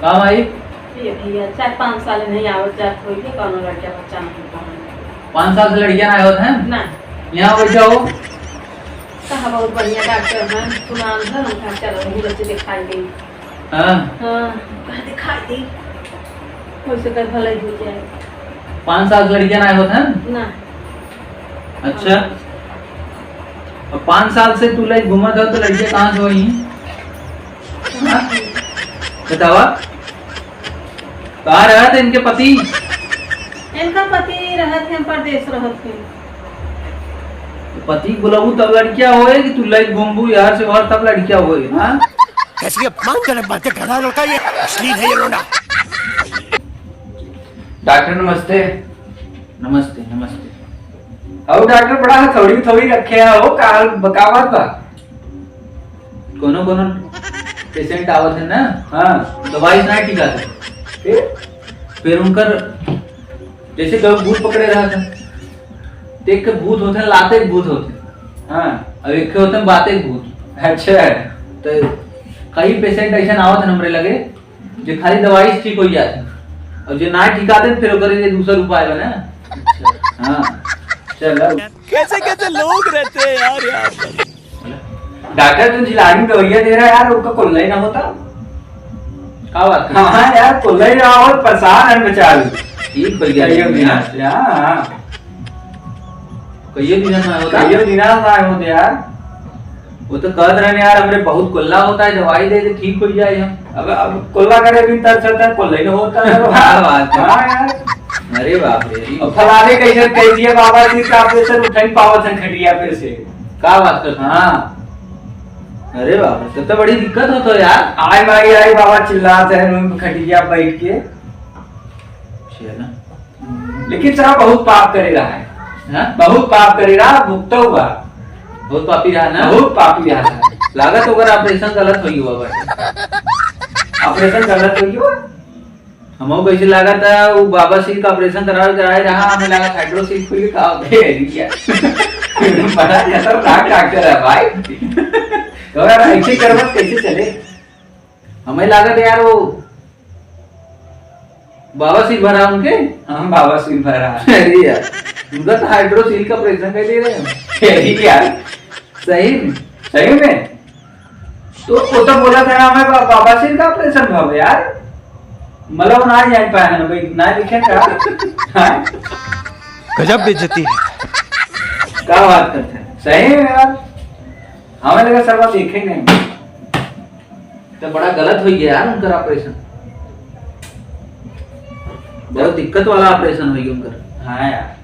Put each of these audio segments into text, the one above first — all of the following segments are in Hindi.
हाँ भाई ये भैया 4-5 साल नहीं आवत जात होई के कोनो लड़का बच्चा नहीं पावन 5 साल से लड़कियां आए होते हैं ना यहाँ बैठ जाओ। कहा बहुत बढ़िया डॉक्टर हैं सुनाम था उनका चलो वही बच्चे दिखाई दे। हाँ हाँ कहा दिखाई दे वैसे कर भलाई हो जाए। 5 साल से लड़कियां आए होते हैं ना अच्छा। और 5 साल से तू लाइक घूमा था तो लड़कियां कहाँ से हुई बतावा। कहाँ रहा थे इनके पति? इनका पति रहत हैं परदेश रहत हैं। पति बुलाऊ तब लड़कियां होए कि तू लाइक घूमबू यार से और तब लड़कियां होए। हाँ कैसी अपमानजनक बातें कर रहा लड़का, ये अश्लील है ये लोना। डॉक्टर नमस्ते। नमस्ते नमस्ते। अब डॉक्टर बड़ा थोड़ी थोड़ी रखे हो काल बकावत बा। कोनो कोनो पेशेंट आवत है ना हाँ दवाई ना टिका थे फिर उनकर जैसे कभी भूत पकड़े रहा था देख के भूत होते हैं लाते भूत होते हैं। हाँ अब एक के होते हैं बाते भूत। अच्छा तो कई पेशेंट ऐसे आवत है हमरे लगे जो खाली दवाई से ठीक हो जाते हैं और जो ना ठीक आते फिर ओकरे लिए दूसरा उपाय बना। हाँ चलो कैसे कैसे लोग रहते हैं यार यहाँ पर। डॉक्टर तुम जिलानी दवाइयाँ दे रहा है यार उनका कुल्ला ही ना होता। क्या बात कर हाँ यार कुल्ला ही ना हो परेशान है बेचारी। ठीक हो गया कईयों दिना हाँ कईयों दिन में होता कईयों दिना आए होते यार। वो तो कह रहे हैं यार हमरे बहुत कुल्ला होता है दवाई दे दे ठीक हो जाए हम। अब कुल्ला करे भी तर चलता है कुल्ला ही ना होता है। क्या बात है। हाँ यार अरे बाप रे अब फलाने कैसे कह दिया बाबा जी का ऑपरेशन उठाई पावत है खटिया पे से। क्या बात कर। हाँ अरे बाप रे तब तो बड़ी दिक्कत हो तो यार। आए मारी आई बाबा चिल्लाते हैं रूम पे खटिया बैठ के। ना लेकिन सारा बहुत पाप करे रहा है। हाँ बहुत पाप करे रहा भुगता हुआ बहुत पापी रहा ना। बहुत पापी रहा है। लागत अगर ऑपरेशन गलत हो हुआ बाटे ऑपरेशन गलत हो गया। हमको कैसे लगा था वो बाबा सिंह का ऑपरेशन कराए रहा हमें लगा हाइड्रोसिल खुल का बड़ा खतरनाक डॉक्टर है भाई। तो यार ऐसे करवत कैसे चले। हमें लगा था यार वो बाबा सिंह भरा उनके। हम बाबा सिंह भरा अरे यार उनका तो हाइड्रोसिल का ऑपरेशन कर दे रहे हैं यार सही में। सही में तो वो तो बोला था ना हमें बाबा सिंह का ऑपरेशन भाव यार मतलब ना जान पाया है ना भाई ना लिखे क्या। गजब बेइज्जती है। क्या बात करते हैं सही में यार हमें लगा सर्वा देखे नहीं। तो बड़ा गलत हो गया यार उनका ऑपरेशन बहुत दिक्कत वाला ऑपरेशन हो गया उनका। हाँ यार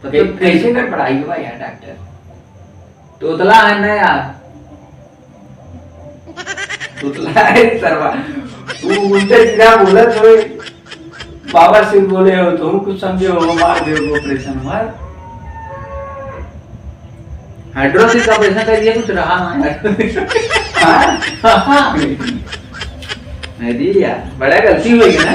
तो कैसे कर पढ़ाई हुआ यार डॉक्टर। तोतला है ना यार तुतला है सर्वा तू उल्टे सीधा बोला तो बाबा सिंह बोले हो तुम कुछ समझे हो मार दे ऑपरेशन मार। हाइड्रोसिल का ऑपरेशन कर दिया कुछ रहा ना। हाँ अरे यार बड़ा गलती हुई है ना।